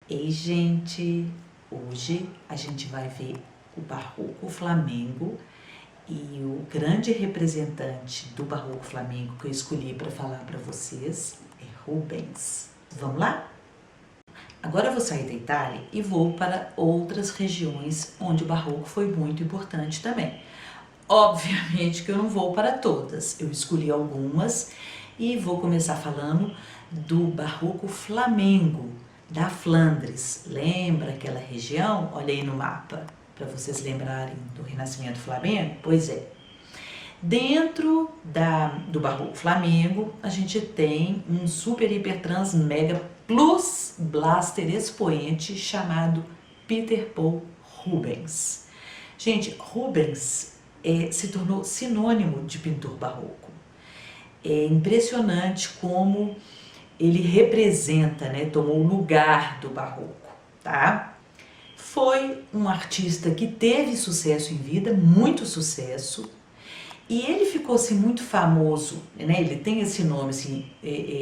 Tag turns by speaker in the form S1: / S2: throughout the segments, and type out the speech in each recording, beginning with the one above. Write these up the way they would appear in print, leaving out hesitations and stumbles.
S1: Ei, gente! Hoje a gente vai ver o Barroco Flamengo e o grande representante do Barroco Flamengo que eu escolhi para falar para vocês é Rubens. Vamos lá? Agora eu vou sair da Itália e vou para outras regiões onde o Barroco foi muito importante também. Obviamente que eu não vou para todas, eu escolhi algumas e vou começar falando do Barroco Flamengo, da Flandres. Lembra aquela região? Olha aí no mapa, para vocês lembrarem do Renascimento Flamengo. Pois é. Dentro do Barroco Flamengo, a gente tem um super, hiper, trans, mega, plus blaster expoente chamado Peter Paul Rubens. Gente, Rubens se tornou sinônimo de pintor barroco. É impressionante como ele representa, tomou o lugar do barroco, tá? Foi um artista que teve sucesso em vida, muito sucesso, e ele ficou assim, muito famoso, ele tem esse nome, assim,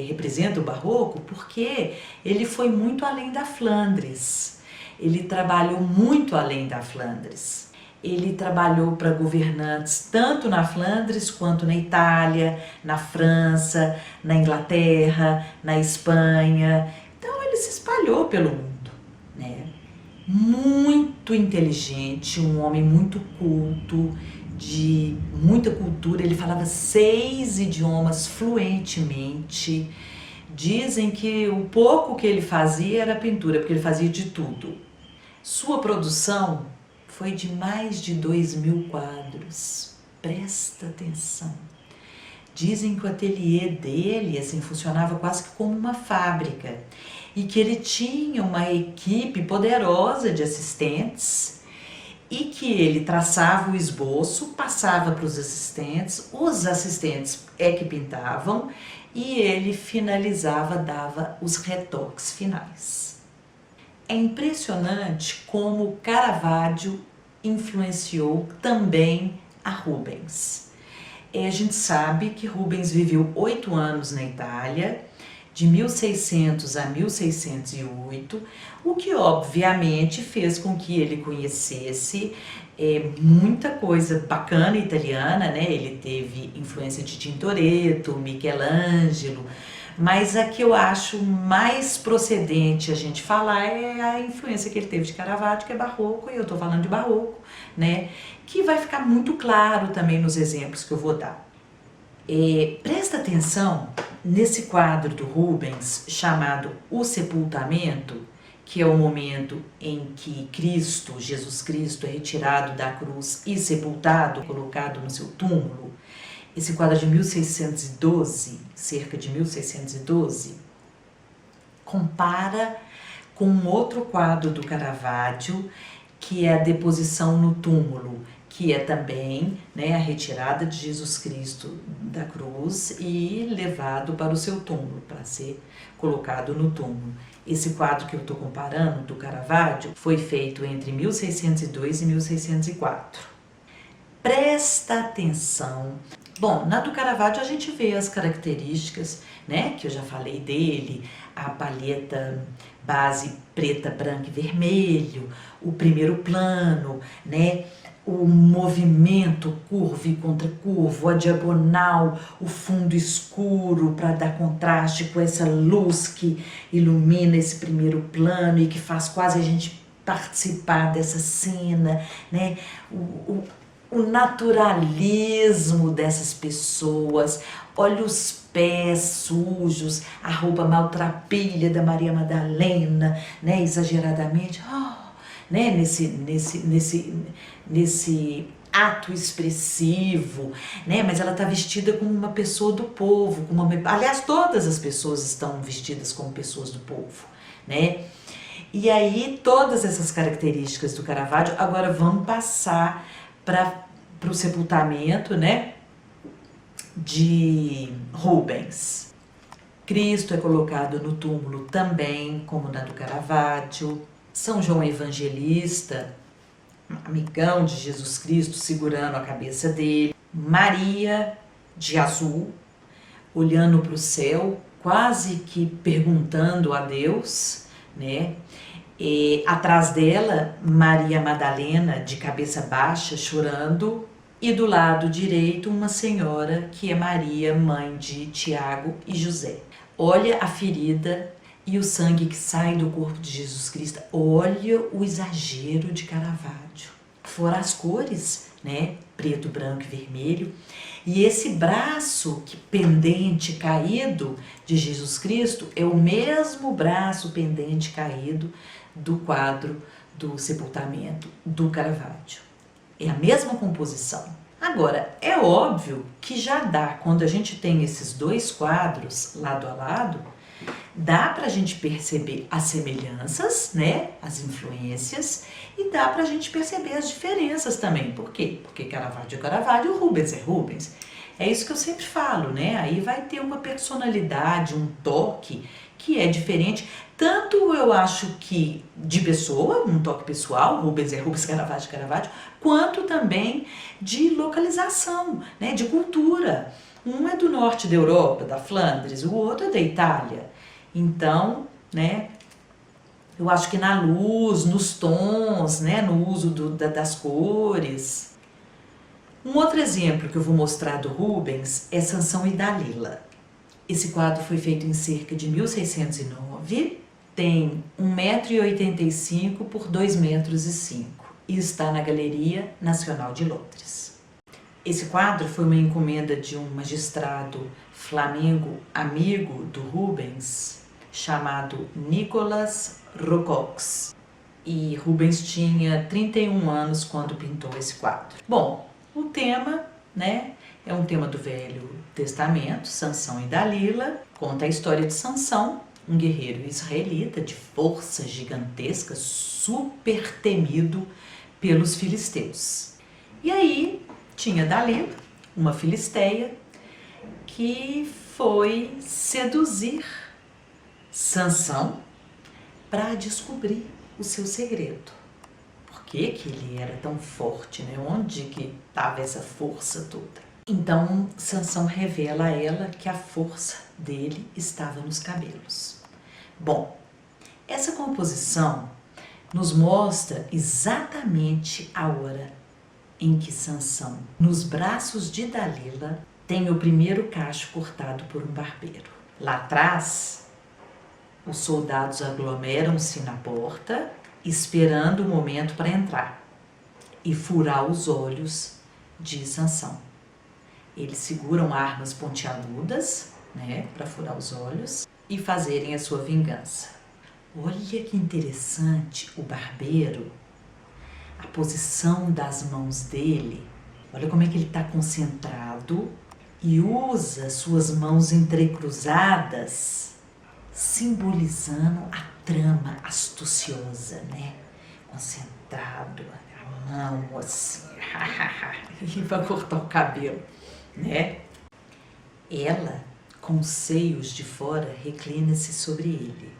S1: representa o barroco, porque ele foi muito além da Flandres, ele trabalhou muito além da Flandres. Ele trabalhou para governantes tanto na Flandres quanto na Itália, na França, na Inglaterra, na Espanha. Então ele se espalhou pelo mundo, Muito inteligente, um homem muito culto, de muita cultura. Ele falava 6 idiomas fluentemente. Dizem que o pouco que ele fazia era pintura, porque ele fazia de tudo. Sua produção foi de mais de 2.000 quadros. Presta atenção. Dizem que o ateliê dele funcionava quase que como uma fábrica e que ele tinha uma equipe poderosa de assistentes e que ele traçava o esboço, passava para os assistentes é que pintavam e ele finalizava, dava os retoques finais. É impressionante como Caravaggio influenciou também a Rubens. A gente sabe que Rubens viveu 8 anos na Itália, de 1600 a 1608, o que obviamente fez com que ele conhecesse muita coisa bacana italiana, Ele teve influência de Tintoretto, Michelangelo, mas a que eu acho mais procedente a gente falar é a influência que ele teve de Caravaggio, que é barroco, e eu estou falando de barroco, que vai ficar muito claro também nos exemplos que eu vou dar. Presta atenção nesse quadro do Rubens chamado O Sepultamento, que é o momento em que Jesus Cristo, é retirado da cruz e sepultado, colocado no seu túmulo. Esse quadro é de 1612, cerca de 1612, compara com um outro quadro do Caravaggio, que é a deposição no túmulo, que é também a retirada de Jesus Cristo da cruz e levado para o seu túmulo, para ser colocado no túmulo. Esse quadro que eu estou comparando, do Caravaggio, foi feito entre 1602 e 1604. Presta atenção. Bom, na do Caravaggio a gente vê as características, que eu já falei dele, a palheta base preta, branca e vermelho, o primeiro plano, o movimento curvo e contracurvo, a diagonal, o fundo escuro para dar contraste com essa luz que ilumina esse primeiro plano e que faz quase a gente participar dessa cena, o naturalismo dessas pessoas. Olha os pés sujos, a roupa maltrapilha da Maria Madalena, exageradamente, nesse ato expressivo, mas ela está vestida como uma pessoa do povo, aliás, todas as pessoas estão vestidas como pessoas do povo, E aí, todas essas características do Caravaggio, agora vamos passar para o sepultamento, de Rubens. Cristo é colocado no túmulo também, como na do Caravaggio. São João Evangelista, amigão de Jesus Cristo, segurando a cabeça dele. Maria de azul, olhando para o céu, quase que perguntando a Deus, E atrás dela, Maria Madalena, de cabeça baixa, chorando, e do lado direito uma senhora que é Maria, mãe de Tiago e José. Olha a ferida e o sangue que sai do corpo de Jesus Cristo. Olha o exagero de Caravaggio. Fora as cores, né? Preto, branco e vermelho. E esse braço pendente, caído de Jesus Cristo é o mesmo braço pendente, caído do quadro do sepultamento do Caravaggio. É a mesma composição. Agora, é óbvio que já dá, quando a gente tem esses dois quadros lado a lado, dá para a gente perceber as semelhanças, né, as influências, e dá para a gente perceber as diferenças também. Por quê? Porque Caravaggio é Caravaggio, Rubens é Rubens. É isso que eu sempre falo, né? Aí vai ter uma personalidade, um toque que é diferente. Tanto eu acho que de pessoa, um toque pessoal, Rubens é Rubens, Caravaggio é Caravaggio, quanto também de localização, né, de cultura. Um é do norte da Europa, da Flandres, o outro é da Itália. Então, né, eu acho que na luz, nos tons, né, no uso das cores. Um outro exemplo que eu vou mostrar do Rubens é Sansão e Dalila. Esse quadro foi feito em cerca de 1609, tem 1,85 m por 2,05 m e está na Galeria Nacional de Londres. Esse quadro foi uma encomenda de um magistrado flamengo amigo do Rubens, chamado Nicolas Rocox. E Rubens tinha 31 anos quando pintou esse quadro. Bom, o tema, né, é um tema do Velho Testamento, Sansão e Dalila. Conta a história de Sansão, um guerreiro israelita de força gigantesca, super temido pelos filisteus. E aí tinha Dalila, uma filisteia, que foi seduzir Sansão para descobrir o seu segredo. Por que ele era tão forte, né? Onde que estava essa força toda? Então Sansão revela a ela que a força dele estava nos cabelos. Bom, essa composição nos mostra exatamente a hora em que Sansão, nos braços de Dalila, tem o primeiro cacho cortado por um barbeiro. Lá atrás, os soldados aglomeram-se na porta, esperando o momento para entrar e furar os olhos de Sansão. Eles seguram armas pontiagudas, né, para furar os olhos e fazerem a sua vingança. Olha que interessante o barbeiro, a posição das mãos dele. Olha como é que ele está concentrado e usa suas mãos entrecruzadas, simbolizando a trama astuciosa, né? Concentrado, a mão assim, e vai cortar o cabelo, né? Ela, com os seios de fora, reclina-se sobre ele.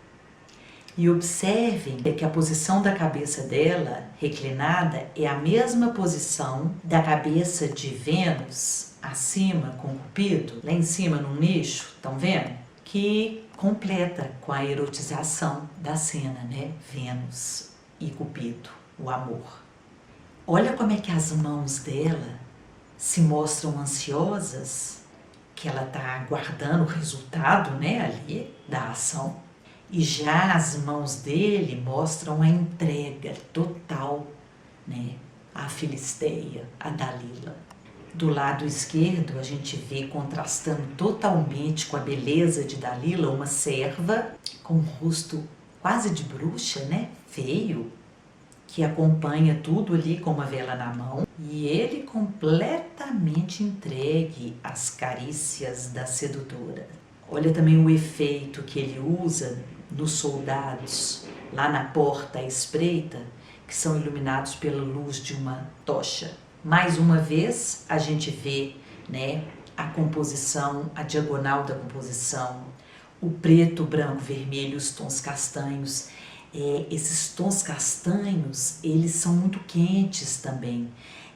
S1: E observem que a posição da cabeça dela, reclinada, é a mesma posição da cabeça de Vênus, acima com Cupido, lá em cima num nicho, estão vendo? Que completa com a erotização da cena, né? Vênus e Cupido, o amor. Olha como é que as mãos dela se mostram ansiosas, que ela está aguardando o resultado, né, ali da ação. E já as mãos dele mostram a entrega total, né, à filisteia, a Dalila. Do lado esquerdo, a gente vê, contrastando totalmente com a beleza de Dalila, uma serva com um rosto quase de bruxa, né, feio, que acompanha tudo ali com uma vela na mão, e ele completamente entregue às carícias da sedutora. Olha também o efeito que ele usa nos soldados, lá na porta à espreita, que são iluminados pela luz de uma tocha. Mais uma vez, a gente vê, né, a composição, a diagonal da composição, o preto, branco, vermelho, os tons castanhos. Esses tons castanhos, eles são muito quentes também.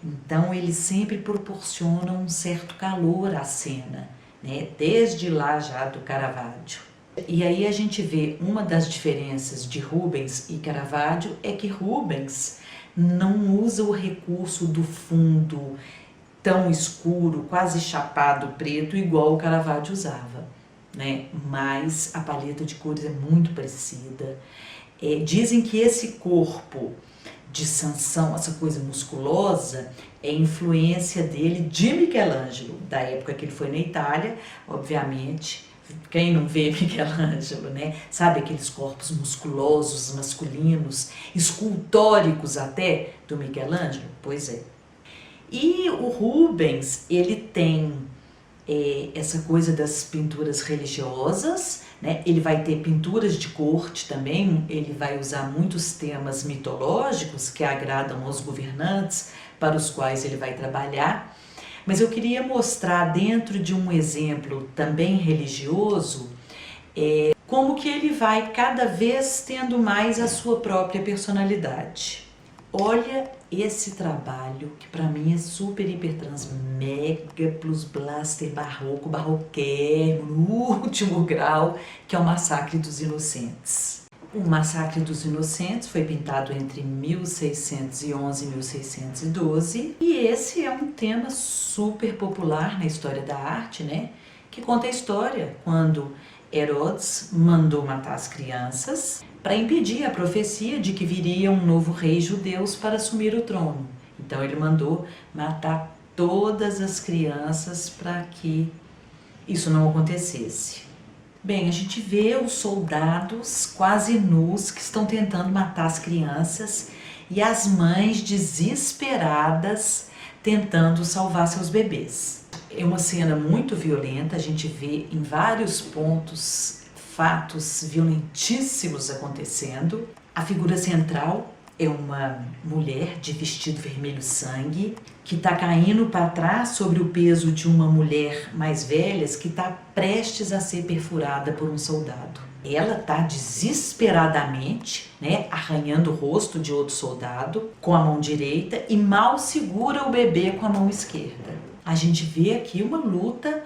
S1: Então, eles sempre proporcionam um certo calor à cena, né, desde lá já do Caravaggio. E aí a gente vê uma das diferenças de Rubens e Caravaggio é que Rubens não usa o recurso do fundo tão escuro, quase chapado preto, igual o Caravaggio usava, né? Mas a paleta de cores é muito parecida. Dizem que esse corpo de Sansão, essa coisa musculosa, é influência dele de Michelangelo, da época que ele foi na Itália, obviamente. Quem não vê Michelangelo, né? Sabe aqueles corpos musculosos, masculinos, escultóricos até, do Michelangelo? Pois é. E o Rubens, ele tem essa coisa das pinturas religiosas, né? Ele vai ter pinturas de corte também, ele vai usar muitos temas mitológicos que agradam aos governantes para os quais ele vai trabalhar. Mas eu queria mostrar dentro de um exemplo também religioso, como que ele vai cada vez tendo mais a sua própria personalidade. Olha esse trabalho, que para mim é super, hiper, trans, mega plus blaster barroco, barroquérrimo, no último grau, que é o Massacre dos Inocentes. O Massacre dos Inocentes foi pintado entre 1611 e 1612, e esse é um tema super popular na história da arte, né? Que conta a história quando Herodes mandou matar as crianças para impedir a profecia de que viria um novo rei judeu para assumir o trono. Então ele mandou matar todas as crianças para que isso não acontecesse. Bem, a gente vê os soldados quase nus que estão tentando matar as crianças e as mães desesperadas tentando salvar seus bebês. É uma cena muito violenta, a gente vê em vários pontos fatos violentíssimos acontecendo. A figura central é uma mulher de vestido vermelho sangue que está caindo para trás sobre o peso de uma mulher mais velha que está prestes a ser perfurada por um soldado. Ela está desesperadamente, né, arranhando o rosto de outro soldado com a mão direita e mal segura o bebê com a mão esquerda. A gente vê aqui uma luta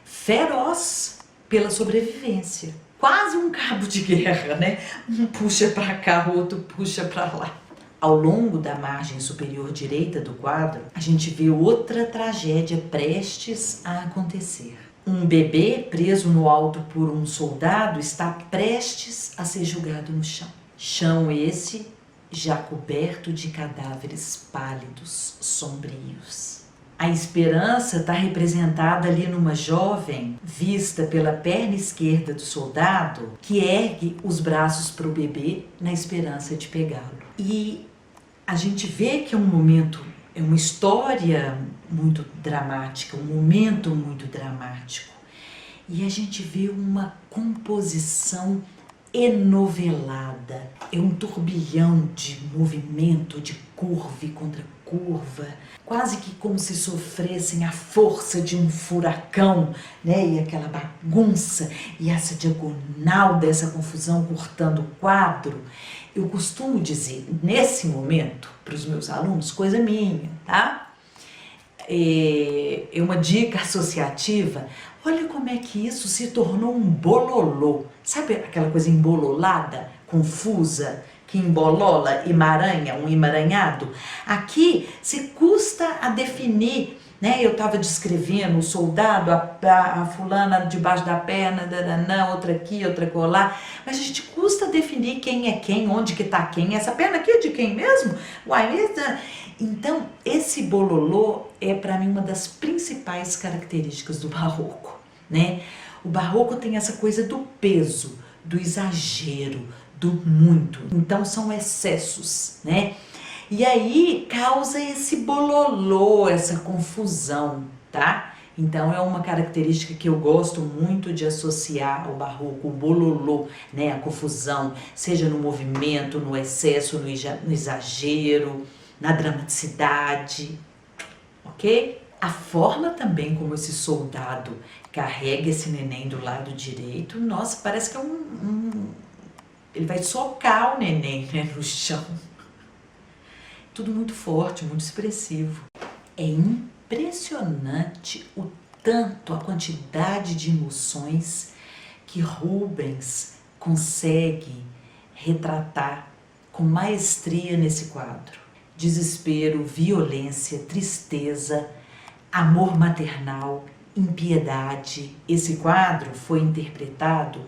S1: feroz pela sobrevivência. Quase um cabo de guerra, né? Um puxa para cá, o outro puxa para lá. Ao longo da margem superior direita do quadro, a gente vê outra tragédia prestes a acontecer. Um bebê preso no alto por um soldado está prestes a ser jogado no chão. Chão esse já coberto de cadáveres pálidos, sombrios. A esperança está representada ali numa jovem, vista pela perna esquerda do soldado, que ergue os braços para o bebê na esperança de pegá-lo. E a gente vê que é um momento, é uma história muito dramática, um momento muito dramático. E a gente vê uma composição enovelada, é um turbilhão de movimento, de curva contra curva, quase que como se sofressem a força de um furacão, né? E aquela bagunça e essa diagonal dessa confusão cortando o quadro. Eu costumo dizer, nesse momento, para os meus alunos, coisa minha, tá? É uma dica associativa. Olha como é que isso se tornou um bololô. Sabe aquela coisa embololada, confusa, que embolola, emaranha, um emaranhado? Aqui se custa a definir, né? Eu estava descrevendo o soldado, a fulana debaixo da perna, outra aqui, outra colar, mas a gente custa definir quem é quem, onde que está quem. Essa perna aqui é de quem mesmo? Uai, então, esse bololô é para mim uma das principais características do barroco, né? O barroco tem essa coisa do peso, do exagero, do muito. Então são excessos, né? E aí causa esse bololô, essa confusão, tá? Então é uma característica que eu gosto muito de associar ao barroco, o bololô, né? A confusão, seja no movimento, no excesso, no exagero, na dramaticidade, ok? A forma também como esse soldado carrega esse neném do lado direito, nossa, parece que é ele vai socar o neném, né, no chão. Tudo muito forte, muito expressivo. É impressionante o tanto, a quantidade de emoções que Rubens consegue retratar com maestria nesse quadro. Desespero, violência, tristeza, amor maternal, impiedade. Esse quadro foi interpretado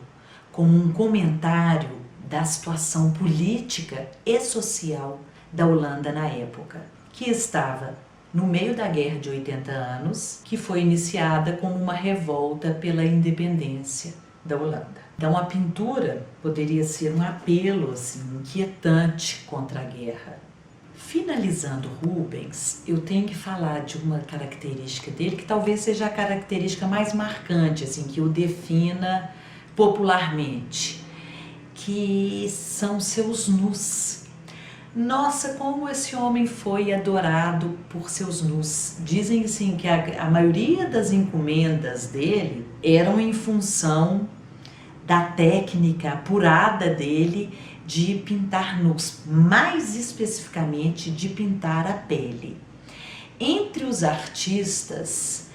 S1: como um comentário da situação política e social da Holanda na época, que estava no meio da Guerra de 80 anos, que foi iniciada como uma revolta pela independência da Holanda. Então a pintura poderia ser um apelo assim, inquietante contra a guerra. Finalizando Rubens, eu tenho que falar de uma característica dele que talvez seja a característica mais marcante, assim, que o defina popularmente, que são seus nus. Nossa, como esse homem foi adorado por seus nus. Dizem assim que a maioria das encomendas dele eram em função da técnica apurada dele de pintar nus, mais especificamente de pintar a pele. Entre os artistas,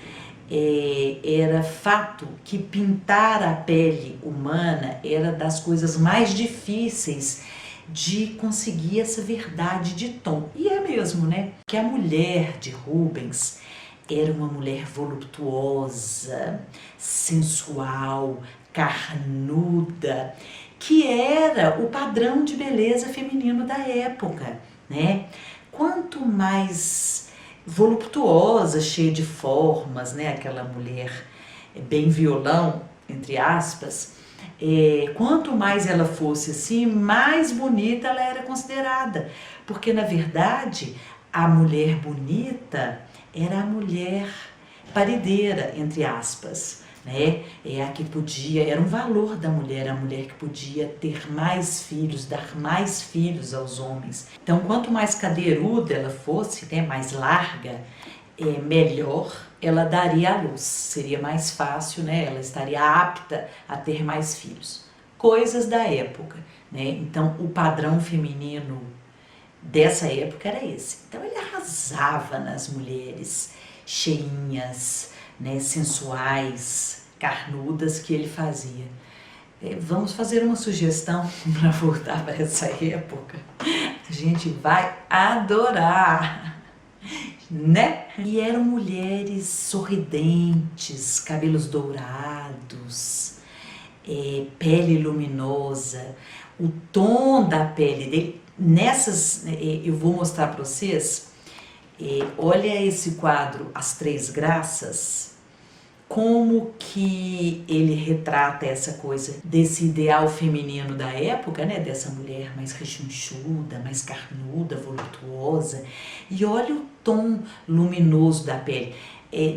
S1: era fato que pintar a pele humana era das coisas mais difíceis de conseguir essa verdade de tom. E é mesmo, né? Que a mulher de Rubens era uma mulher voluptuosa, sensual, carnuda, que era o padrão de beleza feminino da época, né? Quanto mais voluptuosa, cheia de formas, né? Aquela mulher bem violão, entre aspas, quanto mais ela fosse assim, mais bonita ela era considerada, porque na verdade a mulher bonita era a mulher parideira, entre aspas, né? A que podia, era um valor da mulher, a mulher que podia ter mais filhos, dar mais filhos aos homens. Então quanto mais cadeiruda ela fosse, né, mais larga, melhor ela daria à luz, seria mais fácil, né? Ela estaria apta a ter mais filhos. Coisas da época, né? Então o padrão feminino dessa época era esse. Então ele arrasava nas mulheres cheinhas, né, sensuais, carnudas que ele fazia. Vamos fazer uma sugestão para voltar para essa época. A gente vai adorar, né? E eram mulheres sorridentes, cabelos dourados, pele luminosa, o tom da pele dele. Nessas, eu vou mostrar para vocês, olha esse quadro, As Três Graças, como que ele retrata essa coisa desse ideal feminino da época, né? Dessa mulher mais rechonchuda, mais carnuda, voluptuosa. E olha o tom luminoso da pele.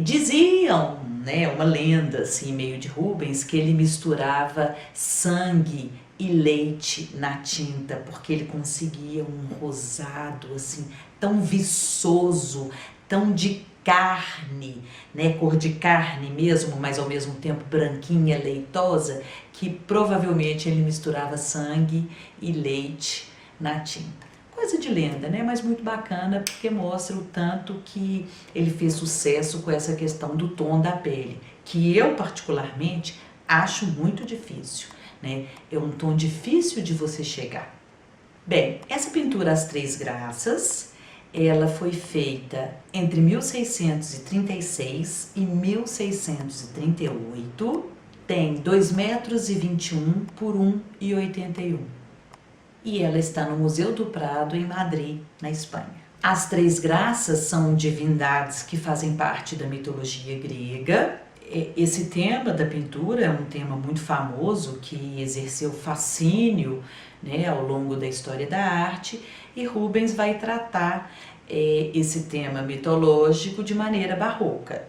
S1: Diziam, né, uma lenda assim, meio de Rubens, que ele misturava sangue e leite na tinta, porque ele conseguia um rosado assim, tão viçoso, tão de carne, né, cor de carne mesmo, mas ao mesmo tempo branquinha, leitosa, que provavelmente ele misturava sangue e leite na tinta. Coisa de lenda, né, mas muito bacana, porque mostra o tanto que ele fez sucesso com essa questão do tom da pele, que eu particularmente acho muito difícil, né, é um tom difícil de você chegar. Bem, essa pintura As Três Graças, ela foi feita entre 1636 e 1638, tem 2,21 m por 1,81 m. E ela está no Museu do Prado, em Madrid, na Espanha. As Três Graças são divindades que fazem parte da mitologia grega. Esse tema da pintura é um tema muito famoso que exerceu fascínio, né, ao longo da história da arte, e Rubens vai tratar esse tema mitológico de maneira barroca.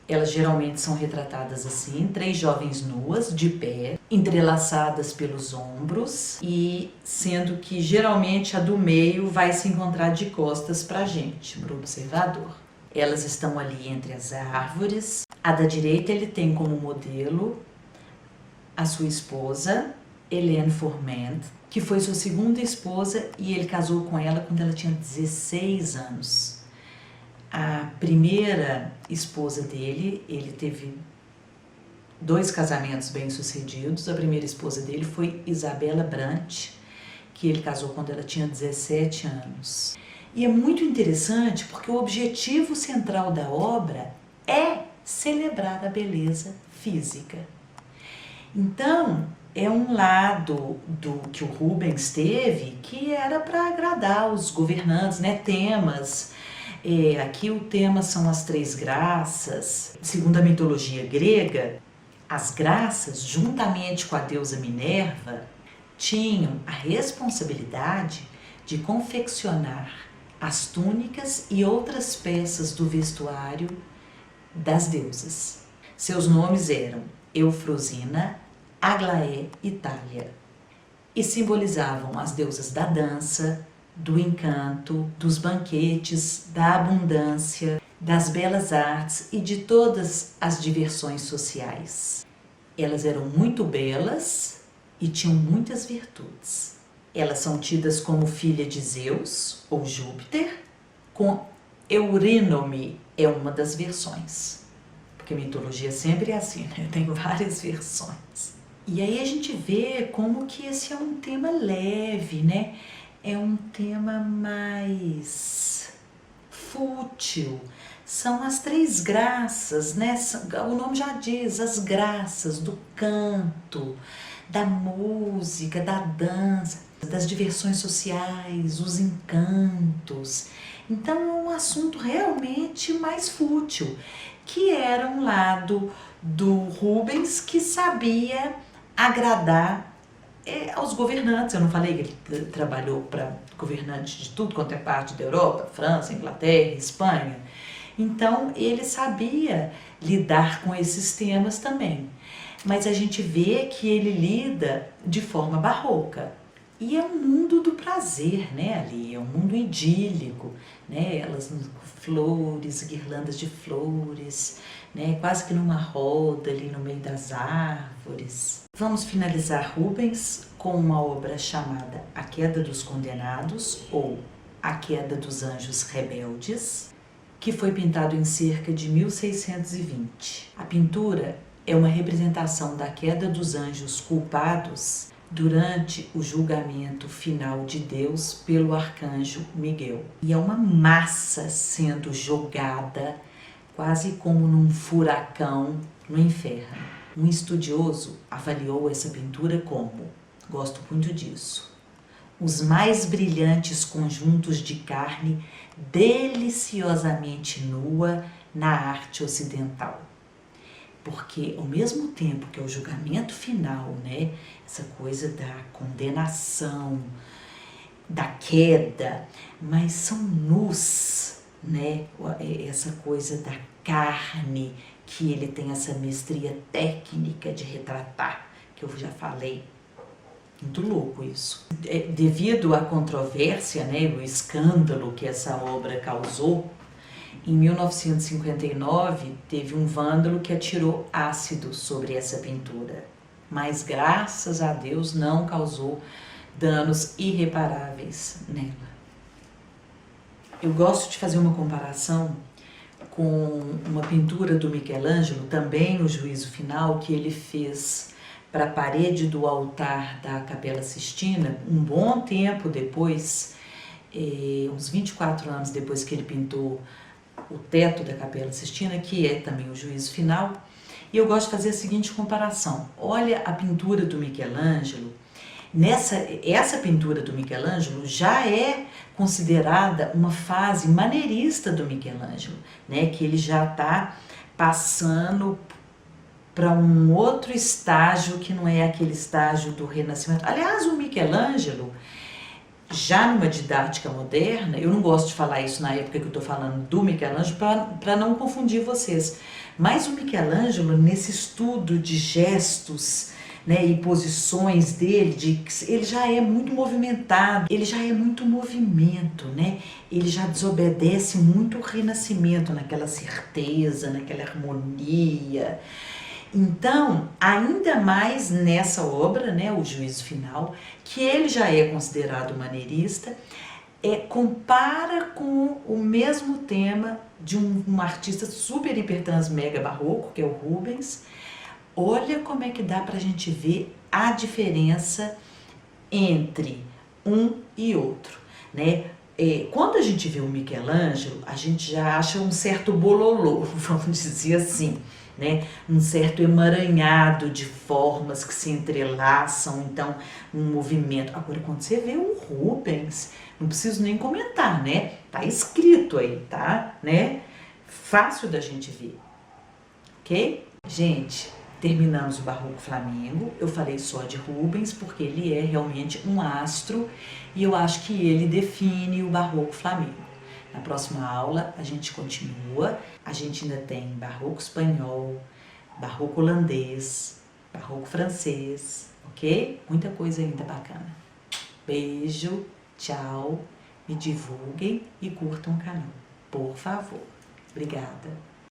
S1: Elas geralmente são retratadas assim, três jovens nuas, de pé, entrelaçadas pelos ombros, e sendo que geralmente a do meio vai se encontrar de costas para a gente, para o observador. Elas estão ali entre as árvores. A da direita ele tem como modelo a sua esposa, Hélène Fourment, que foi sua segunda esposa, e ele casou com ela quando ela tinha 16 anos. A primeira esposa dele, ele teve 2 casamentos bem-sucedidos. A primeira esposa dele foi Isabella Brant, que ele casou quando ela tinha 17 anos. E é muito interessante porque o objetivo central da obra é celebrar a beleza física. Então, é um lado do que o Rubens teve que era para agradar os governantes, né? Temas. Aqui o tema são as 3 graças. Segundo a mitologia grega, as graças, juntamente com a deusa Minerva, tinham a responsabilidade de confeccionar as túnicas e outras peças do vestuário das deusas. Seus nomes eram Eufrosina, Aglaé e Thalia, e simbolizavam as deusas da dança, do encanto, dos banquetes, da abundância, das belas artes e de todas as diversões sociais. Elas eram muito belas e tinham muitas virtudes. Elas são tidas como filha de Zeus ou Júpiter, com Eurínome é uma das versões. Porque a mitologia sempre é assim, né? Tem várias versões. E aí a gente vê como que esse é um tema leve, né? É um tema mais fútil. São as 3 graças, né? O nome já diz, as graças do canto, da música, da dança, das diversões sociais, os encantos. Então é um assunto realmente mais fútil, que era um lado do Rubens que sabia agradar aos governantes. Eu não falei que ele trabalhou para governantes de tudo quanto é parte da Europa, França, Inglaterra, Espanha. Então ele sabia lidar com esses temas também. Mas a gente vê que ele lida de forma barroca. E é um mundo do prazer, né, ali, é um mundo idílico, né, elas com flores, guirlandas de flores, né, quase que numa roda ali no meio das árvores. Vamos finalizar Rubens com uma obra chamada A Queda dos Condenados, ou A Queda dos Anjos Rebeldes, que foi pintado em cerca de 1620. A pintura é uma representação da queda dos anjos culpados durante o julgamento final de Deus pelo arcanjo Miguel. E é uma massa sendo jogada quase como num furacão no inferno. Um estudioso avaliou essa pintura como, gosto muito disso, os mais brilhantes conjuntos de carne deliciosamente nua na arte ocidental. Porque ao mesmo tempo que é o julgamento final, né, essa coisa da condenação, da queda, mas são nus, né, essa coisa da carne, que ele tem essa mestria técnica de retratar, que eu já falei. Muito louco isso. Devido à controvérsia, né, o escândalo que essa obra causou, em 1959, teve um vândalo que atirou ácido sobre essa pintura, mas graças a Deus não causou danos irreparáveis nela. Eu gosto de fazer uma comparação com uma pintura do Michelangelo, também o Juízo Final, que ele fez para a parede do altar da Capela Sistina, um bom tempo depois, uns 24 anos depois que ele pintou o teto da Capela Sistina, que é também o Juízo Final. E eu gosto de fazer a seguinte comparação. Olha a pintura do Michelangelo. Essa pintura do Michelangelo já é considerada uma fase maneirista do Michelangelo, né? Que ele já está passando para um outro estágio que não é aquele estágio do Renascimento. Aliás, o Michelangelo, já numa didática moderna, eu não gosto de falar isso na época que eu estou falando do Michelangelo para não confundir vocês, mas o Michelangelo, nesse estudo de gestos, né, e posições dele, ele já é muito movimentado, ele já é muito movimento, né? Ele já desobedece muito o Renascimento, naquela certeza, naquela harmonia. Então, ainda mais nessa obra, né, o Juízo Final, que ele já é considerado maneirista, compara com o mesmo tema de um artista super, hiper, trans, mega barroco, que é o Rubens, Olha como é que dá pra gente ver a diferença entre um e outro, né? Quando a gente vê o Michelangelo, a gente já acha um certo bololô, vamos dizer assim, né? Um certo emaranhado de formas que se entrelaçam, então um movimento. Agora, quando você vê o Rubens, não preciso nem comentar, né? Tá escrito aí, tá? Né? Fácil da gente ver, ok? Gente, terminamos o Barroco Flamengo. Eu falei só de Rubens porque ele é realmente um astro e eu acho que ele define o Barroco Flamengo. Na próxima aula a gente continua. A gente ainda tem Barroco Espanhol, Barroco Holandês, Barroco Francês, ok? Muita coisa ainda bacana. Beijo, tchau, me divulguem e curtam o canal, por favor. Obrigada.